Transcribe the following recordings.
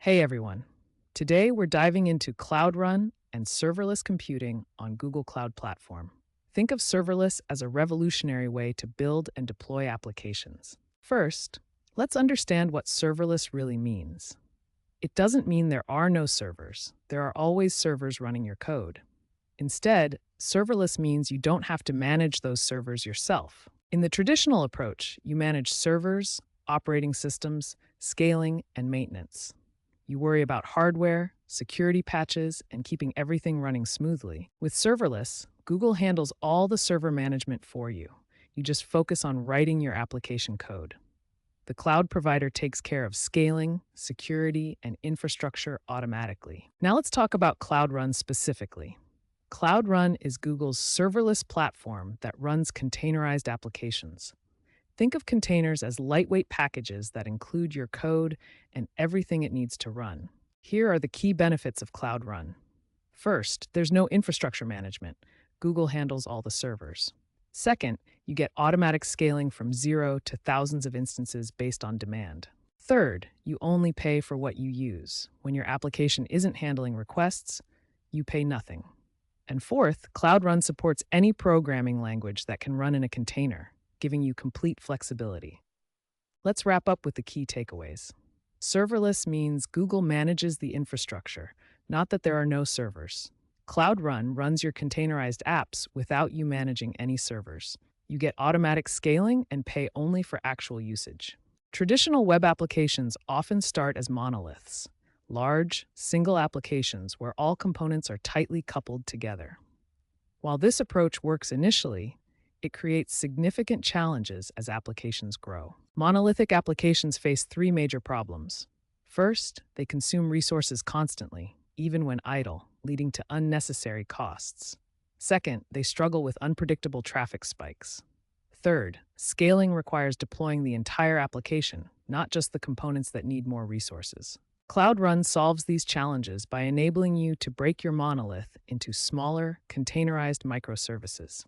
Hey everyone. Today we're diving into Cloud Run and serverless computing on Google Cloud Platform. Think of serverless as a revolutionary way to build and deploy applications. First, let's understand what serverless really means. It doesn't mean there are no servers. There are always servers running your code. Instead, serverless means you don't have to manage those servers yourself. In the traditional approach, you manage servers, operating systems, scaling, and maintenance. You worry about hardware, security patches, and keeping everything running smoothly. With serverless, Google handles all the server management for you. You just focus on writing your application code. The cloud provider takes care of scaling, security, and infrastructure automatically. Now let's talk about Cloud Run specifically. Cloud Run is Google's serverless platform that runs containerized applications. Think of containers as lightweight packages that include your code and everything it needs to run. Here are the key benefits of Cloud Run. First, there's no infrastructure management. Google handles all the servers. Second, you get automatic scaling from 0 to thousands of instances based on demand. Third, you only pay for what you use. When your application isn't handling requests, you pay nothing. And fourth, Cloud Run supports any programming language that can run in a container, giving you complete flexibility. Let's wrap up with the key takeaways. Serverless means Google manages the infrastructure, not that there are no servers. Cloud Run runs your containerized apps without you managing any servers. You get automatic scaling and pay only for actual usage. Traditional web applications often start as monoliths, large, single applications where all components are tightly coupled together. While this approach works initially, it creates significant challenges as applications grow. Monolithic applications face three major problems. First, they consume resources constantly, even when idle, leading to unnecessary costs. Second, they struggle with unpredictable traffic spikes. Third, scaling requires deploying the entire application, not just the components that need more resources. Cloud Run solves these challenges by enabling you to break your monolith into smaller, containerized microservices.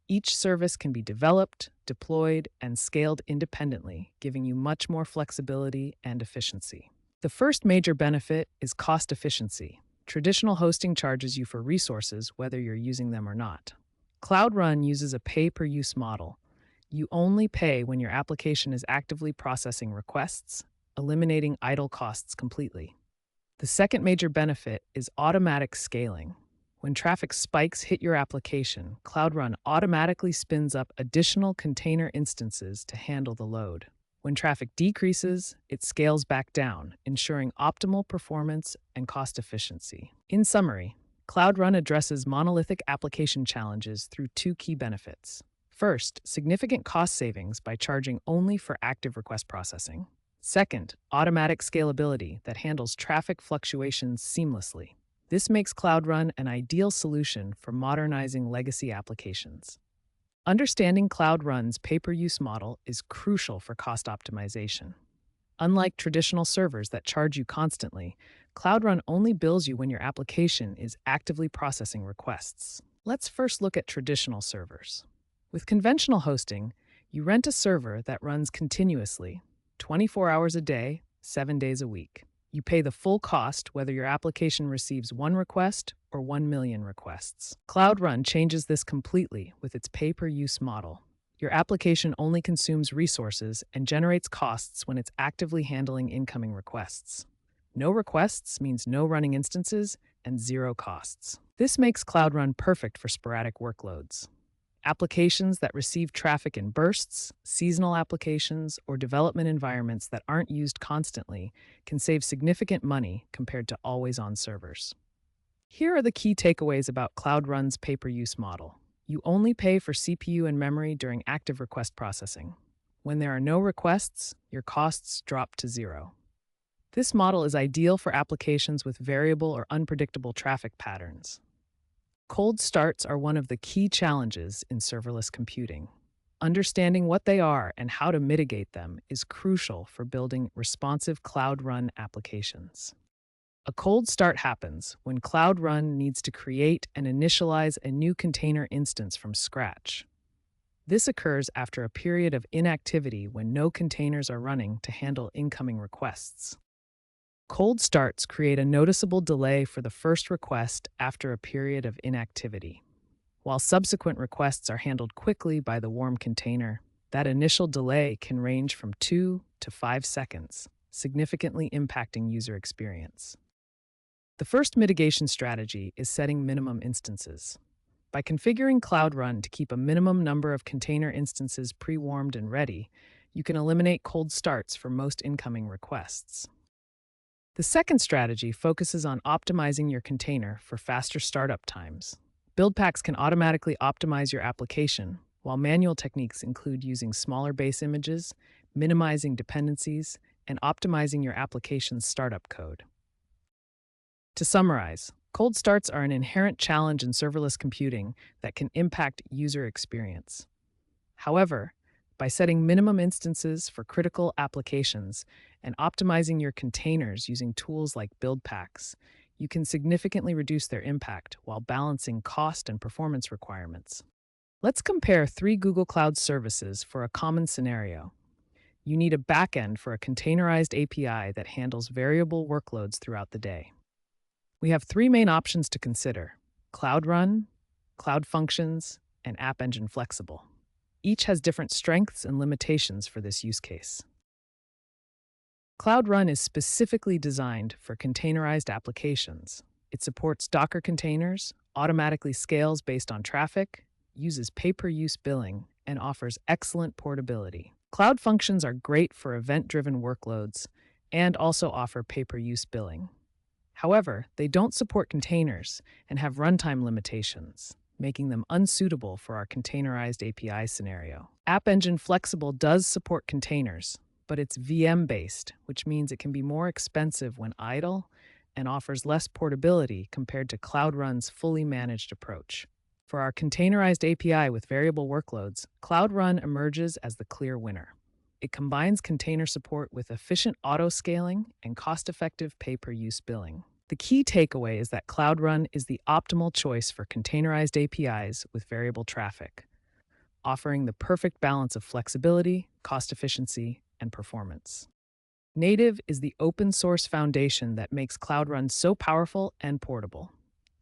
Each service can be developed, deployed, and scaled independently, giving you much more flexibility and efficiency. The first major benefit is cost efficiency. Traditional hosting charges you for resources whether you're using them or not. Cloud Run uses a pay-per-use model. You only pay when your application is actively processing requests, eliminating idle costs completely. The second major benefit is automatic scaling. When traffic spikes hit your application, Cloud Run automatically spins up additional container instances to handle the load. When traffic decreases, it scales back down, ensuring optimal performance and cost efficiency. In summary, Cloud Run addresses monolithic application challenges through two key benefits. First, significant cost savings by charging only for active request processing. Second, automatic scalability that handles traffic fluctuations seamlessly. This makes Cloud Run an ideal solution for modernizing legacy applications. Understanding Cloud Run's pay-per-use model is crucial for cost optimization. Unlike traditional servers that charge you constantly, Cloud Run only bills you when your application is actively processing requests. Let's first look at traditional servers. With conventional hosting, you rent a server that runs continuously, 24 hours a day, 7 days a week. You pay the full cost whether your application receives one request or 1 million requests. Cloud Run changes this completely with its pay-per-use model. Your application only consumes resources and generates costs when it's actively handling incoming requests. No requests means no running instances and zero costs. This makes Cloud Run perfect for sporadic workloads. Applications that receive traffic in bursts, seasonal applications, or development environments that aren't used constantly can save significant money compared to always-on servers. Here are the key takeaways about Cloud Run's pay-per-use model. You only pay for CPU and memory during active request processing. When there are no requests, your costs drop to zero. This model is ideal for applications with variable or unpredictable traffic patterns. Cold starts are one of the key challenges in serverless computing. Understanding what they are and how to mitigate them is crucial for building responsive Cloud Run applications. A cold start happens when Cloud Run needs to create and initialize a new container instance from scratch. This occurs after a period of inactivity when no containers are running to handle incoming requests. Cold starts create a noticeable delay for the first request after a period of inactivity. While subsequent requests are handled quickly by the warm container, that initial delay can range from 2 to 5 seconds, significantly impacting user experience. The first mitigation strategy is setting minimum instances. By configuring Cloud Run to keep a minimum number of container instances pre-warmed and ready, you can eliminate cold starts for most incoming requests. The second strategy focuses on optimizing your container for faster startup times. Build packs can automatically optimize your application, while manual techniques include using smaller base images, minimizing dependencies, and optimizing your application's startup code. To summarize, cold starts are an inherent challenge in serverless computing that can impact user experience. However, by setting minimum instances for critical applications and optimizing your containers using tools like build packs, you can significantly reduce their impact while balancing cost and performance requirements. Let's compare 3 Google Cloud services for a common scenario. You need a backend for a containerized API that handles variable workloads throughout the day. We have 3 main options to consider: Cloud Run, Cloud Functions, and App Engine Flexible. Each has different strengths and limitations for this use case. Cloud Run is specifically designed for containerized applications. It supports Docker containers, automatically scales based on traffic, uses pay-per-use billing, and offers excellent portability. Cloud Functions are great for event-driven workloads and also offer pay-per-use billing. However, they don't support containers and have runtime limitations, making them unsuitable for our containerized API scenario. App Engine Flexible does support containers, but it's VM-based, which means it can be more expensive when idle and offers less portability compared to Cloud Run's fully managed approach. For our containerized API with variable workloads, Cloud Run emerges as the clear winner. It combines container support with efficient auto-scaling and cost-effective pay-per-use billing. The key takeaway is that Cloud Run is the optimal choice for containerized APIs with variable traffic, offering the perfect balance of flexibility, cost efficiency, and performance. Native is the open-source foundation that makes Cloud Run so powerful and portable.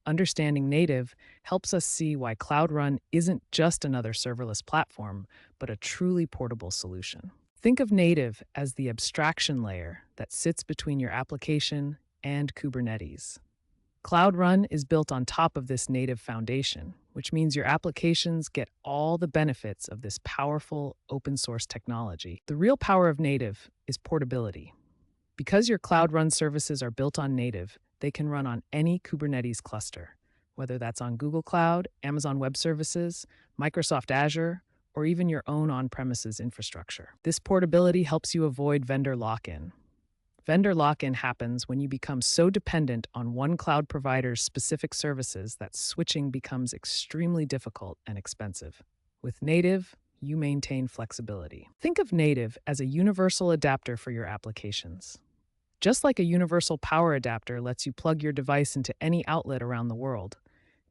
Understanding Native helps us see why Cloud Run isn't just another serverless platform, but a truly portable solution. Think of Native as the abstraction layer that sits between your application and Kubernetes. Cloud Run is built on top of this native foundation, which means your applications get all the benefits of this powerful open-source technology. The real power of Native is portability. Because your Cloud Run services are built on Native, they can run on any Kubernetes cluster, whether that's on Google Cloud, Amazon Web Services, Microsoft Azure, or even your own on-premises infrastructure. This portability helps you avoid vendor lock-in. Vendor lock-in happens when you become so dependent on one cloud provider's specific services that switching becomes extremely difficult and expensive. With Native, you maintain flexibility. Think of Native as a universal adapter for your applications. Just like a universal power adapter lets you plug your device into any outlet around the world,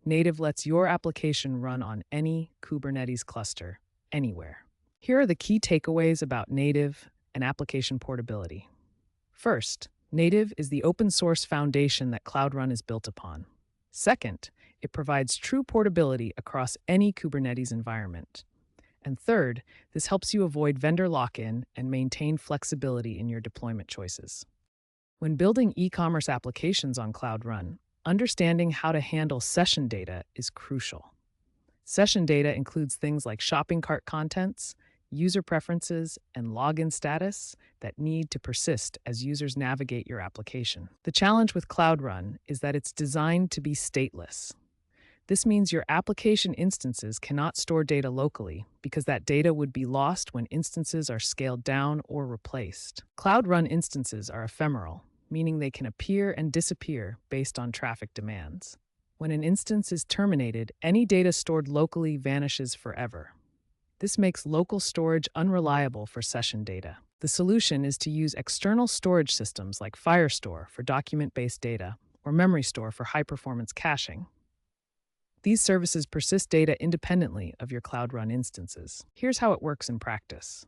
Native lets your application run on any Kubernetes cluster, anywhere. Here are the key takeaways about Native and application portability. First, Native is the open-source foundation that Cloud Run is built upon. Second, it provides true portability across any Kubernetes environment. And third, this helps you avoid vendor lock-in and maintain flexibility in your deployment choices. When building e-commerce applications on Cloud Run, understanding how to handle session data is crucial. Session data includes things like shopping cart contents, user preferences, and login status that need to persist as users navigate your application. The challenge with Cloud Run is that it's designed to be stateless. This means your application instances cannot store data locally because that data would be lost when instances are scaled down or replaced. Cloud Run instances are ephemeral, meaning they can appear and disappear based on traffic demands. When an instance is terminated, any data stored locally vanishes forever. This makes local storage unreliable for session data. The solution is to use external storage systems like Firestore for document-based data or MemoryStore for high-performance caching. These services persist data independently of your Cloud Run instances. Here's how it works in practice.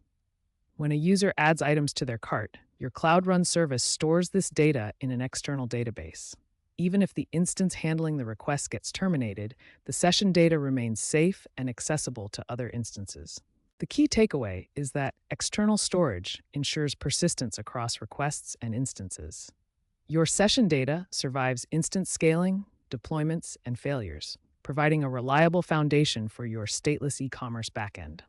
When a user adds items to their cart, Your Cloud Run service stores this data in an external database. Even if the instance handling the request gets terminated, the session data remains safe and accessible to other instances. The key takeaway is that external storage ensures persistence across requests and instances. Your session data survives instance scaling, deployments, and failures, providing a reliable foundation for your stateless e-commerce backend.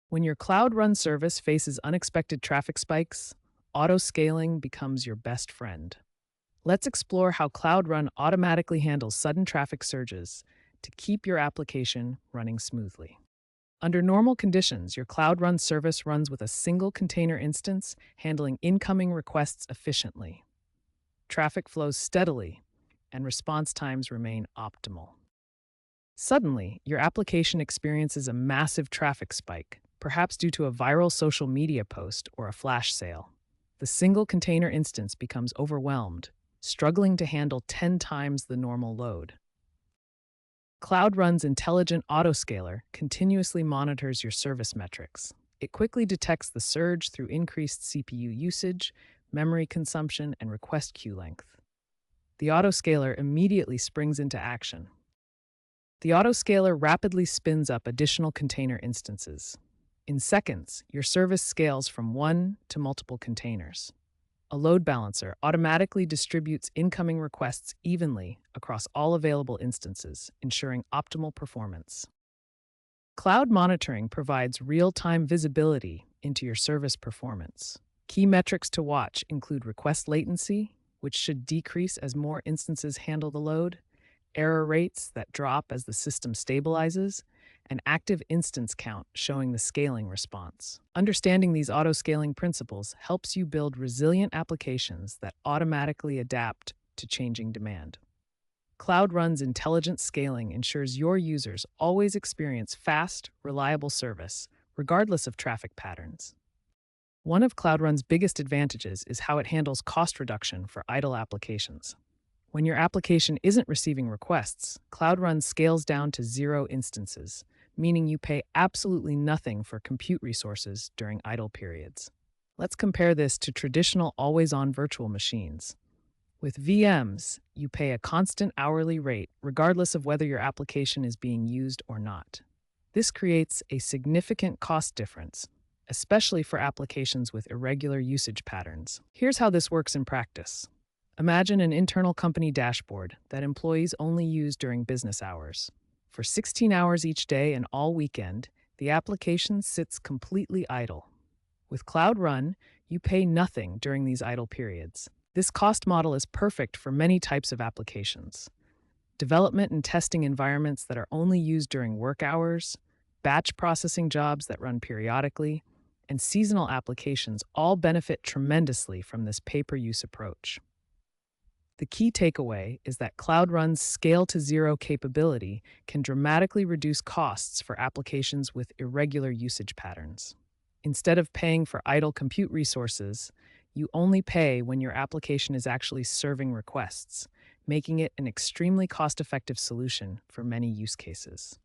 When your Cloud Run service faces unexpected traffic spikes, auto-scaling becomes your best friend. Let's explore how Cloud Run automatically handles sudden traffic surges to keep your application running smoothly. Under normal conditions, your Cloud Run service runs with a single container instance, handling incoming requests efficiently. Traffic flows steadily, and response times remain optimal. Suddenly, your application experiences a massive traffic spike, perhaps due to a viral social media post or a flash sale. The single container instance becomes overwhelmed, struggling to handle 10 times the normal load. Cloud Run's intelligent autoscaler continuously monitors your service metrics. It quickly detects the surge through increased CPU usage, memory consumption, and request queue length. The autoscaler immediately springs into action. The autoscaler rapidly spins up additional container instances. In seconds, your service scales from one to multiple containers. A load balancer automatically distributes incoming requests evenly across all available instances, ensuring optimal performance. Cloud monitoring provides real-time visibility into your service performance. Key metrics to watch include request latency, which should decrease as more instances handle the load, error rates that drop as the system stabilizes, and active instance count showing the scaling response. Understanding these auto-scaling principles helps you build resilient applications that automatically adapt to changing demand. Cloud Run's intelligent scaling ensures your users always experience fast, reliable service, regardless of traffic patterns. One of Cloud Run's biggest advantages is how it handles cost reduction for idle applications. When your application isn't receiving requests, Cloud Run scales down to 0 instances, meaning you pay absolutely nothing for compute resources during idle periods. Let's compare this to traditional always-on virtual machines. With VMs, you pay a constant hourly rate regardless of whether your application is being used or not. This creates a significant cost difference, especially for applications with irregular usage patterns. Here's how this works in practice. Imagine an internal company dashboard that employees only use during business hours. For 16 hours each day and all weekend, the application sits completely idle. With Cloud Run, you pay nothing during these idle periods. This cost model is perfect for many types of applications. Development and testing environments that are only used during work hours, batch processing jobs that run periodically, and seasonal applications all benefit tremendously from this pay-per-use approach. The key takeaway is that Cloud Run's scale-to-zero capability can dramatically reduce costs for applications with irregular usage patterns. Instead of paying for idle compute resources, you only pay when your application is actually serving requests, making it an extremely cost-effective solution for many use cases.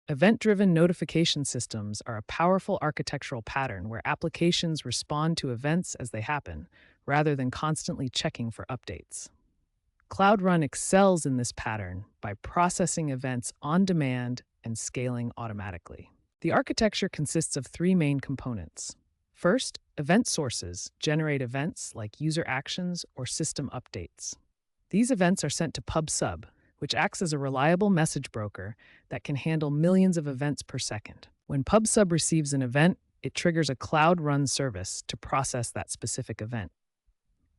Event-driven notification systems are a powerful architectural pattern where applications respond to events as they happen, rather than constantly checking for updates. Cloud Run excels in this pattern by processing events on demand and scaling automatically. The architecture consists of 3 main components. First, event sources generate events like user actions or system updates. These events are sent to PubSub, which acts as a reliable message broker that can handle millions of events per second. When PubSub receives an event, it triggers a Cloud Run service to process that specific event.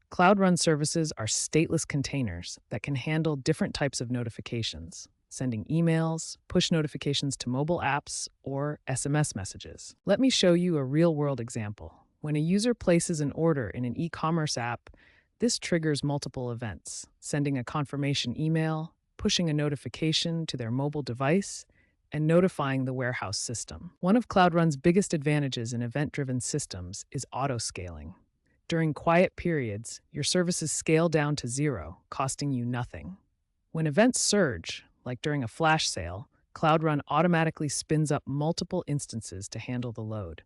Cloud Run services are stateless containers that can handle different types of notifications, sending emails, push notifications to mobile apps, or SMS messages. Let me show you a real-world example. When a user places an order in an e-commerce app, this triggers multiple events, sending a confirmation email, pushing a notification to their mobile device, and notifying the warehouse system. One of Cloud Run's biggest advantages in event-driven systems is auto-scaling. During quiet periods, your services scale down to zero, costing you nothing. When events surge, like during a flash sale, Cloud Run automatically spins up multiple instances to handle the load.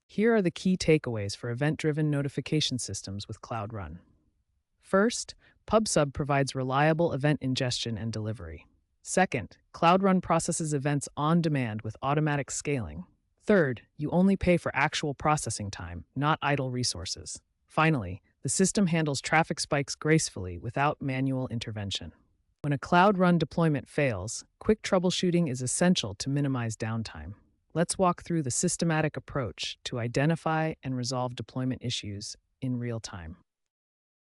Here are the key takeaways for event-driven notification systems with Cloud Run. First, PubSub provides reliable event ingestion and delivery. Second, Cloud Run processes events on demand with automatic scaling. Third, you only pay for actual processing time, not idle resources. Finally, the system handles traffic spikes gracefully without manual intervention. When a Cloud Run deployment fails, quick troubleshooting is essential to minimize downtime. Let's walk through the systematic approach to identify and resolve deployment issues in real time.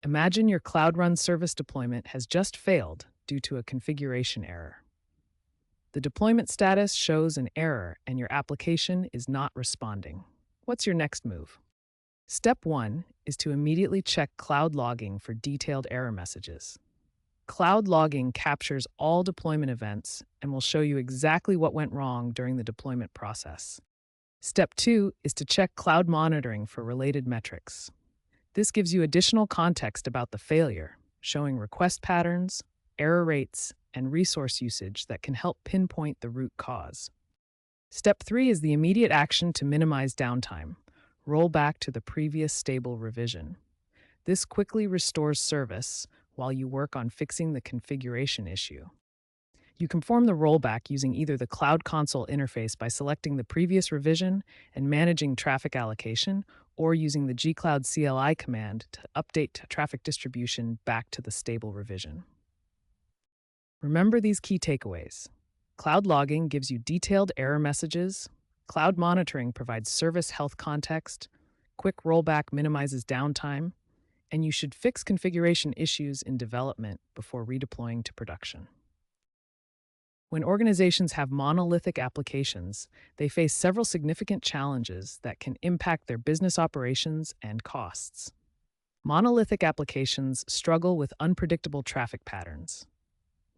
Imagine your Cloud Run service deployment has just failed due to a configuration error. The deployment status shows an error and your application is not responding. What's your next move? Step 1 is to immediately check Cloud Logging for detailed error messages. Cloud Logging captures all deployment events and will show you exactly what went wrong during the deployment process. Step 2 is to check Cloud Monitoring for related metrics. This gives you additional context about the failure, showing request patterns, error rates, and resource usage that can help pinpoint the root cause. Step 3 is the immediate action to minimize downtime. Roll back to the previous stable revision. This quickly restores service while you work on fixing the configuration issue. You can perform the rollback using either the Cloud Console interface by selecting the previous revision and managing traffic allocation, or using the gcloud CLI command to update traffic distribution back to the stable revision. Remember these key takeaways. Cloud Logging gives you detailed error messages, Cloud Monitoring provides service health context, quick rollback minimizes downtime, and you should fix configuration issues in development before redeploying to production. When organizations have monolithic applications, they face several significant challenges that can impact their business operations and costs. Monolithic applications struggle with unpredictable traffic patterns.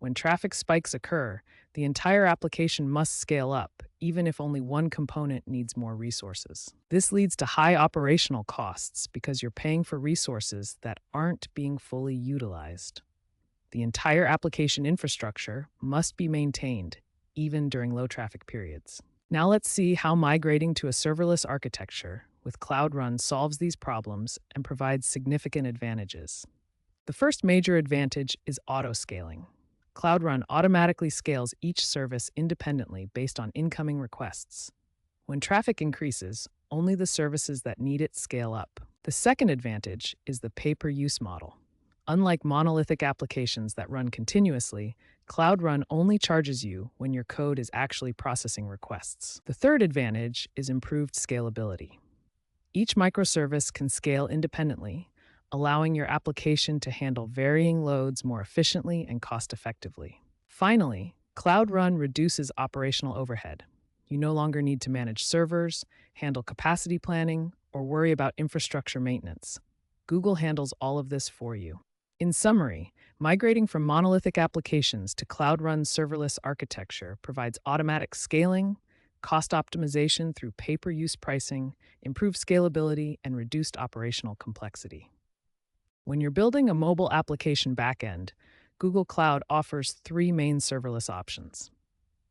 When traffic spikes occur, the entire application must scale up, even if only one component needs more resources. This leads to high operational costs because you're paying for resources that aren't being fully utilized. The entire application infrastructure must be maintained, even during low traffic periods. Now let's see how migrating to a serverless architecture with Cloud Run solves these problems and provides significant advantages. The first major advantage is auto-scaling. Cloud Run automatically scales each service independently based on incoming requests. When traffic increases, only the services that need it scale up. The second advantage is the pay-per-use model. Unlike monolithic applications that run continuously, Cloud Run only charges you when your code is actually processing requests. The third advantage is improved scalability. Each microservice can scale independently, allowing your application to handle varying loads more efficiently and cost-effectively. Finally, Cloud Run reduces operational overhead. You no longer need to manage servers, handle capacity planning, or worry about infrastructure maintenance. Google handles all of this for you. In summary, migrating from monolithic applications to Cloud Run's serverless architecture provides automatic scaling, cost optimization through pay-per-use pricing, improved scalability, and reduced operational complexity. When you're building a mobile application backend, Google Cloud offers 3 main serverless options.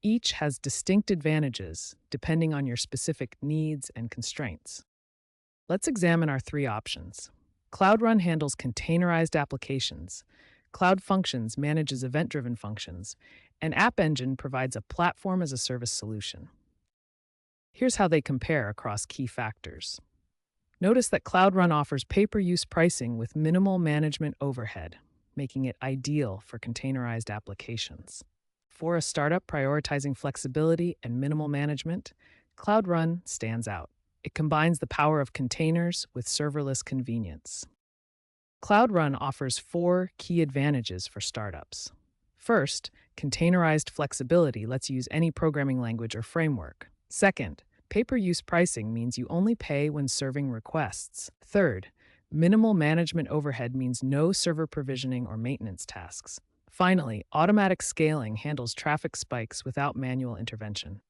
Each has distinct advantages depending on your specific needs and constraints. Let's examine our 3 options. Cloud Run handles containerized applications, Cloud Functions manages event-driven functions, and App Engine provides a platform-as-a-service solution. Here's how they compare across key factors. Notice that Cloud Run offers pay-per-use pricing with minimal management overhead, making it ideal for containerized applications. For a startup prioritizing flexibility and minimal management, Cloud Run stands out. It combines the power of containers with serverless convenience. Cloud Run offers 4 key advantages for startups. First, containerized flexibility lets you use any programming language or framework. Second, pay-per-use pricing means you only pay when serving requests. Third, minimal management overhead means no server provisioning or maintenance tasks. Finally, automatic scaling handles traffic spikes without manual intervention.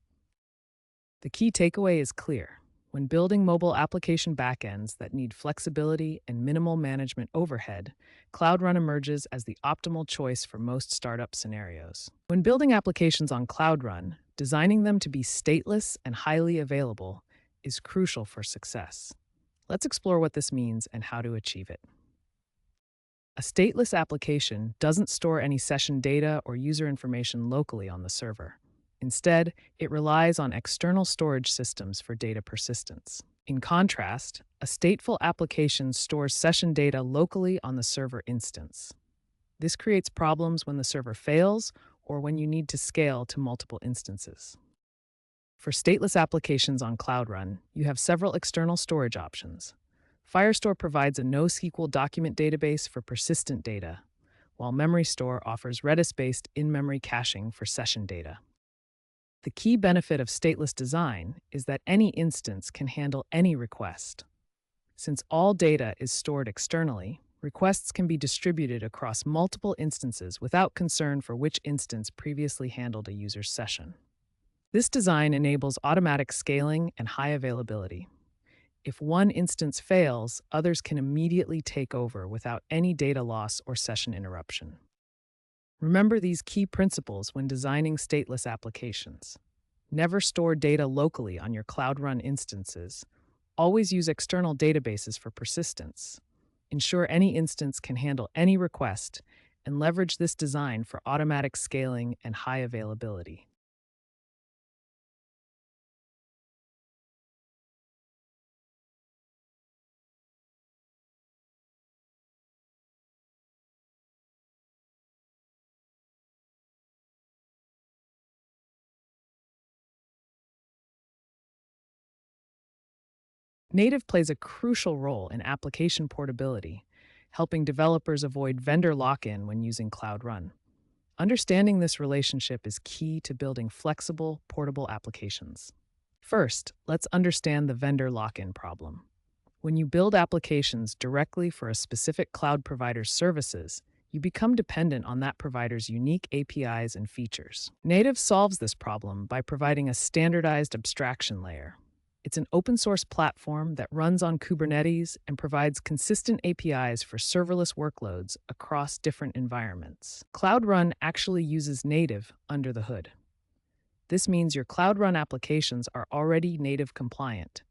The key takeaway is clear. When building mobile application backends that need flexibility and minimal management overhead, Cloud Run emerges as the optimal choice for most startup scenarios. When building applications on Cloud Run, designing them to be stateless and highly available is crucial for success. Let's explore what this means and how to achieve it. A stateless application doesn't store any session data or user information locally on the server. Instead, it relies on external storage systems for data persistence. In contrast, a stateful application stores session data locally on the server instance. This creates problems when the server fails or when you need to scale to multiple instances. For stateless applications on Cloud Run, you have several external storage options. Firestore provides a NoSQL document database for persistent data, while MemoryStore offers Redis-based in-memory caching for session data. The key benefit of stateless design is that any instance can handle any request. Since all data is stored externally, requests can be distributed across multiple instances without concern for which instance previously handled a user's session. This design enables automatic scaling and high availability. If one instance fails, others can immediately take over without any data loss or session interruption. Remember these key principles when designing stateless applications. Never store data locally on your Cloud Run instances. Always use external databases for persistence. Ensure any instance can handle any request, and leverage this design for automatic scaling and high availability. Native plays a crucial role in application portability, helping developers avoid vendor lock-in when using Cloud Run. Understanding this relationship is key to building flexible, portable applications. First, let's understand the vendor lock-in problem. When you build applications directly for a specific cloud provider's services, you become dependent on that provider's unique APIs and features. Native solves this problem by providing a standardized abstraction layer. It's an open-source platform that runs on Kubernetes and provides consistent APIs for serverless workloads across different environments. Cloud Run actually uses native under the hood. This means your Cloud Run applications are already native compliant,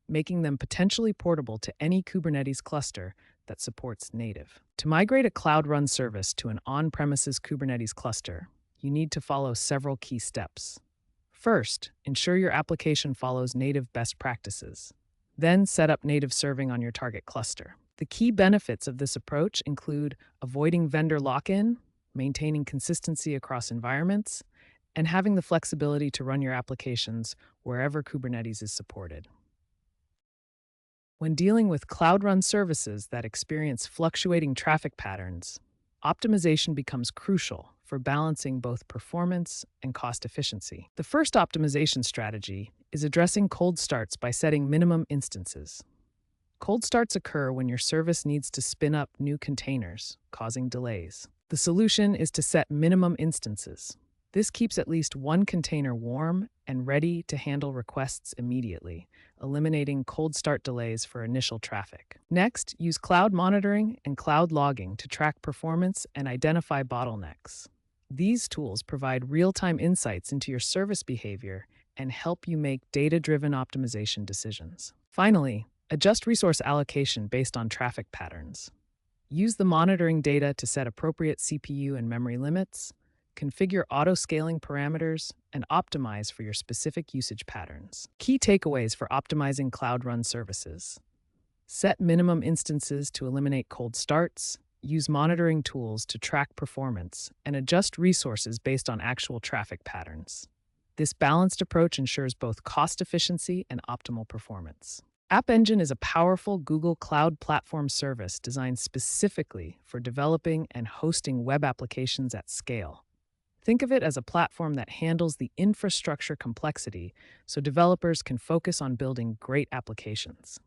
making them potentially portable to any Kubernetes cluster that supports native. To migrate a Cloud Run service to an on-premises Kubernetes cluster, you need to follow several key steps. First, ensure your application follows native best practices. Then set up native serving on your target cluster. The key benefits of this approach include avoiding vendor lock-in, maintaining consistency across environments, and having the flexibility to run your applications wherever Kubernetes is supported. When dealing with Cloud Run services that experience fluctuating traffic patterns, optimization becomes crucial for balancing both performance and cost efficiency. The first optimization strategy is addressing cold starts by setting minimum instances. Cold starts occur when your service needs to spin up new containers, causing delays. The solution is to set minimum instances. This keeps at least one container warm and ready to handle requests immediately, eliminating cold start delays for initial traffic. Next, use cloud monitoring and cloud logging to track performance and identify bottlenecks. These tools provide real-time insights into your service behavior and help you make data-driven optimization decisions. Finally, adjust resource allocation based on traffic patterns. Use the monitoring data to set appropriate CPU and memory limits, configure auto-scaling parameters, and optimize for your specific usage patterns. Key takeaways for optimizing Cloud Run services. Set minimum instances to eliminate cold starts, use monitoring tools to track performance, and adjust resources based on actual traffic patterns. This balanced approach ensures both cost efficiency and optimal performance. App Engine is a powerful Google Cloud Platform service designed specifically for developing and hosting web applications at scale. Think of it as a platform that handles the infrastructure complexity so developers can focus on building great applications.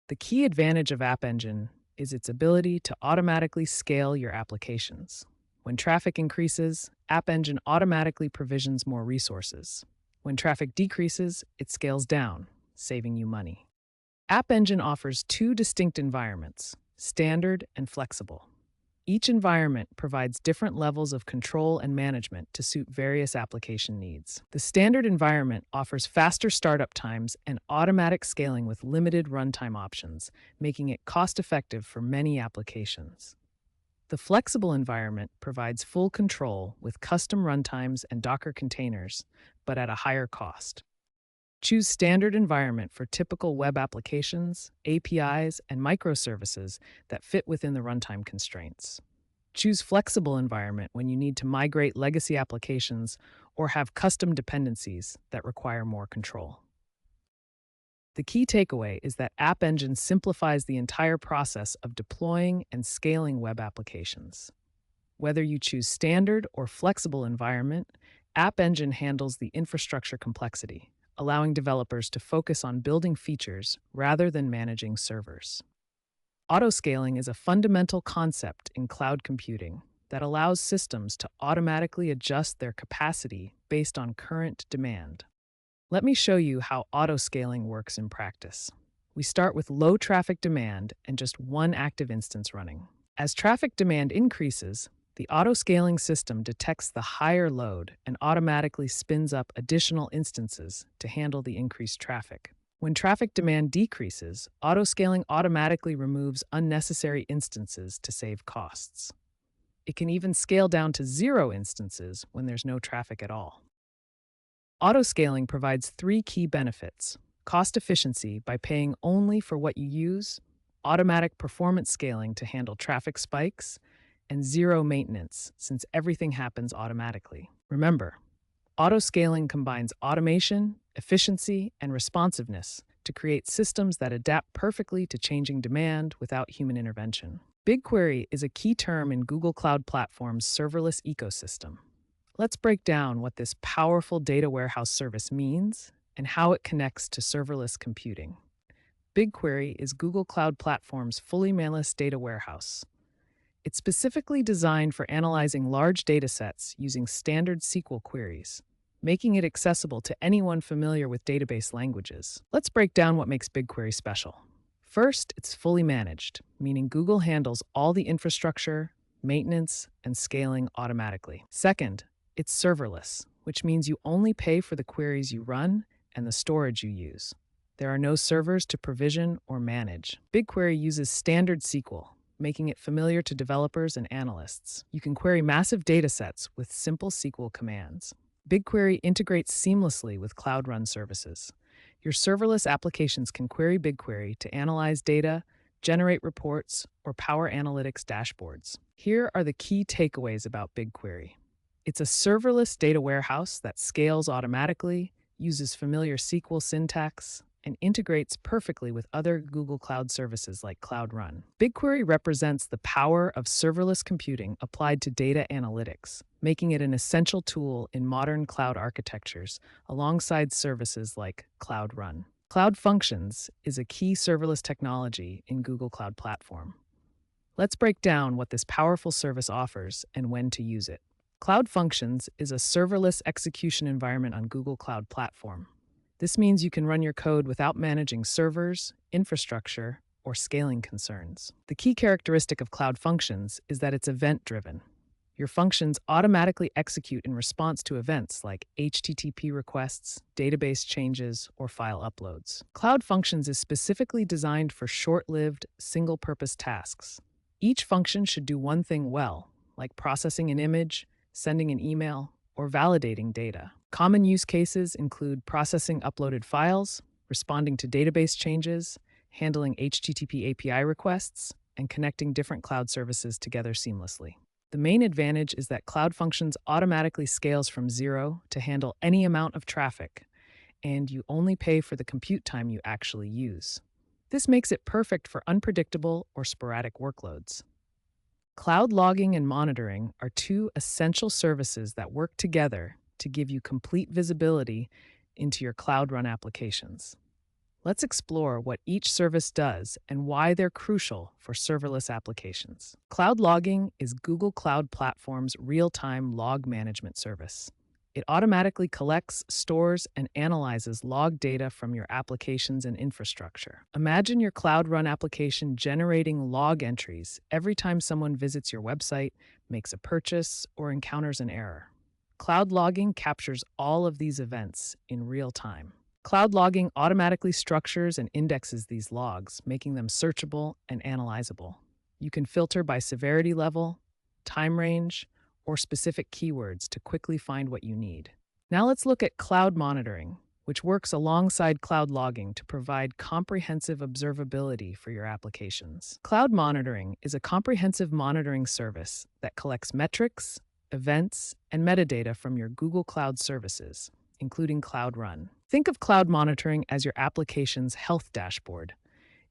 The key advantage of App Engine is its ability to automatically scale your applications. When traffic increases, App Engine automatically provisions more resources. When traffic decreases, it scales down, saving you money. App Engine offers two distinct environments, standard and flexible. Each environment provides different levels of control and management to suit various application needs. The standard environment offers faster startup times and automatic scaling with limited runtime options, making it cost-effective for many applications. The flexible environment provides full control with custom runtimes and Docker containers, but at a higher cost. Choose standard environment for typical web applications, APIs, and microservices that fit within the runtime constraints. Choose flexible environment when you need to migrate legacy applications or have custom dependencies that require more control. The key takeaway is that App Engine simplifies the entire process of deploying and scaling web applications. Whether you choose standard or flexible environment, App Engine handles the infrastructure complexity, allowing developers to focus on building features rather than managing servers. Autoscaling is a fundamental concept in cloud computing that allows systems to automatically adjust their capacity based on current demand. Let me show you how autoscaling works in practice. We start with low traffic demand and just one active instance running. As traffic demand increases, the autoscaling system detects the higher load and automatically spins up additional instances to handle the increased traffic. When traffic demand decreases, autoscaling automatically removes unnecessary instances to save costs. It can even scale down to 0 instances when there's no traffic at all. Autoscaling provides 3 key benefits: cost efficiency by paying only for what you use, automatic performance scaling to handle traffic spikes, and 0 maintenance, since everything happens automatically. Remember, autoscaling combines automation, efficiency, and responsiveness to create systems that adapt perfectly to changing demand without human intervention. BigQuery is a key term in Google Cloud Platform's serverless ecosystem. Let's break down what this powerful data warehouse service means and how it connects to serverless computing. BigQuery is Google Cloud Platform's fully manless data warehouse. It's specifically designed for analyzing large datasets using standard SQL queries, making it accessible to anyone familiar with database languages. Let's break down what makes BigQuery special. First, it's fully managed, meaning Google handles all the infrastructure, maintenance, and scaling automatically. Second, it's serverless, which means you only pay for the queries you run and the storage you use. There are no servers to provision or manage. BigQuery uses standard SQL, making it familiar to developers and analysts. You can query massive datasets with simple SQL commands. BigQuery integrates seamlessly with CloudRun services. Your serverless applications can query BigQuery to analyze data, generate reports, or power analytics dashboards. Here are the key takeaways about BigQuery. It's a serverless data warehouse that scales automatically, uses familiar SQL syntax, and integrates perfectly with other Google Cloud services like CloudRun. BigQuery represents the power of serverless computing applied to data analytics, making it an essential tool in modern cloud architectures alongside services like CloudRun. Cloud Functions is a key serverless technology in Google Cloud Platform. Let's break down what this powerful service offers and when to use it. Cloud Functions is a serverless execution environment on Google Cloud Platform. This means you can run your code without managing servers, infrastructure, or scaling concerns. The key characteristic of Cloud Functions is that it's event-driven. Your functions automatically execute in response to events like HTTP requests, database changes, or file uploads. Cloud Functions is specifically designed for short-lived, single-purpose tasks. Each function should do one thing well, like processing an image, sending an email, or validating data. Common use cases include processing uploaded files, responding to database changes, handling HTTP API requests, and connecting different cloud services together seamlessly. The main advantage is that Cloud Functions automatically scales from 0 to handle any amount of traffic, and you only pay for the compute time you actually use. This makes it perfect for unpredictable or sporadic workloads. Cloud logging and monitoring are 2 essential services that work together to give you complete visibility into your CloudRun applications. Let's explore what each service does and why they're crucial for serverless applications. Cloud logging is Google Cloud Platform's real-time log management service. It automatically collects, stores, and analyzes log data from your applications and infrastructure. Imagine your Cloud Run application generating log entries every time someone visits your website, makes a purchase, or encounters an error. Cloud logging captures all of these events in real time. Cloud logging automatically structures and indexes these logs, making them searchable and analyzable. You can filter by severity level, time range, or specific keywords to quickly find what you need. Now let's look at cloud monitoring, which works alongside cloud logging to provide comprehensive observability for your applications. Cloud monitoring is a comprehensive monitoring service that collects metrics, events, and metadata from your Google Cloud services, including Cloud Run. Think of cloud monitoring as your application's health dashboard.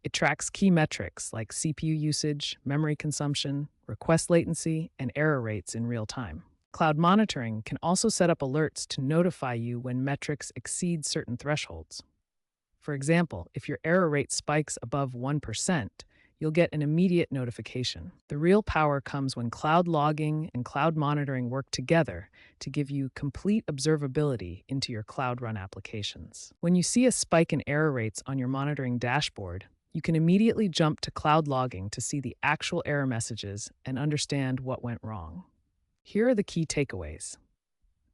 It tracks key metrics like CPU usage, memory consumption, request latency, and error rates in real time. Cloud monitoring can also set up alerts to notify you when metrics exceed certain thresholds. For example, if your error rate spikes above 1%, you'll get an immediate notification. The real power comes when cloud logging and cloud monitoring work together to give you complete observability into your Cloud Run applications. When you see a spike in error rates on your monitoring dashboard, you can immediately jump to cloud logging to see the actual error messages and understand what went wrong. Here are the key takeaways.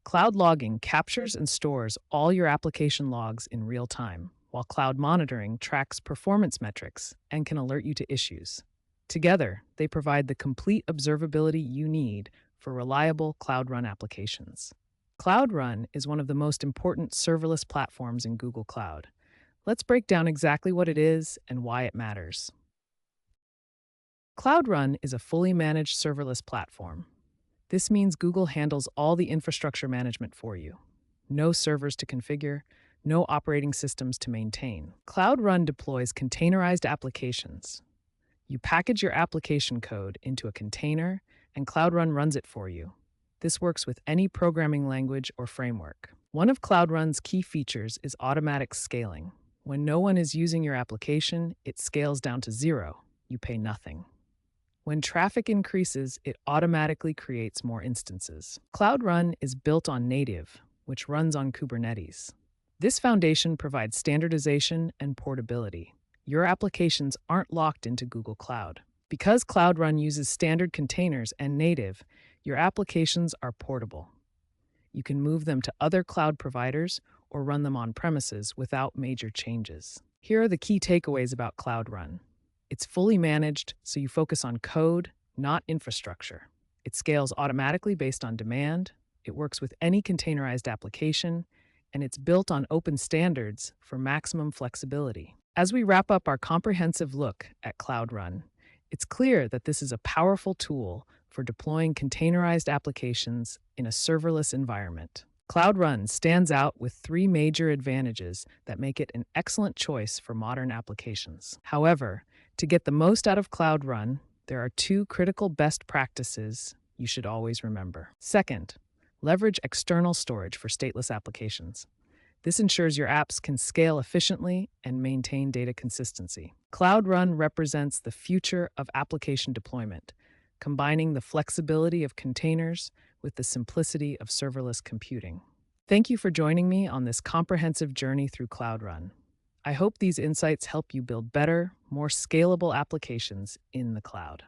Cloud logging captures and stores all your application logs in real time, while cloud monitoring tracks performance metrics and can alert you to issues. Together, they provide the complete observability you need for reliable Cloud Run applications. Cloud Run is one of the most important serverless platforms in Google Cloud. Let's break down exactly what it is and why it matters. Cloud Run is a fully managed serverless platform. This means Google handles all the infrastructure management for you. No servers to configure, no operating systems to maintain. Cloud Run deploys containerized applications. You package your application code into a container, and Cloud Run runs it for you. This works with any programming language or framework. One of Cloud Run's key features is automatic scaling. When no one is using your application, it scales down to 0. You pay nothing. When traffic increases, it automatically creates more instances. Cloud Run is built on native, which runs on Kubernetes. This foundation provides standardization and portability. Your applications aren't locked into Google Cloud. Because Cloud Run uses standard containers and native, your applications are portable. You can move them to other cloud providers or run them on premises without major changes. Here are the key takeaways about Cloud Run. It's fully managed, so you focus on code, not infrastructure. It scales automatically based on demand, it works with any containerized application, and it's built on open standards for maximum flexibility. As we wrap up our comprehensive look at Cloud Run, it's clear that this is a powerful tool for deploying containerized applications in a serverless environment. Cloud Run stands out with 3 major advantages that make it an excellent choice for modern applications. However, to get the most out of Cloud Run, there are 2 critical best practices you should always remember. Second, leverage external storage for stateless applications. This ensures your apps can scale efficiently and maintain data consistency. Cloud Run represents the future of application deployment, combining the flexibility of containers with the simplicity of serverless computing. Thank you for joining me on this comprehensive journey through Cloud Run. I hope these insights help you build better, more scalable applications in the cloud.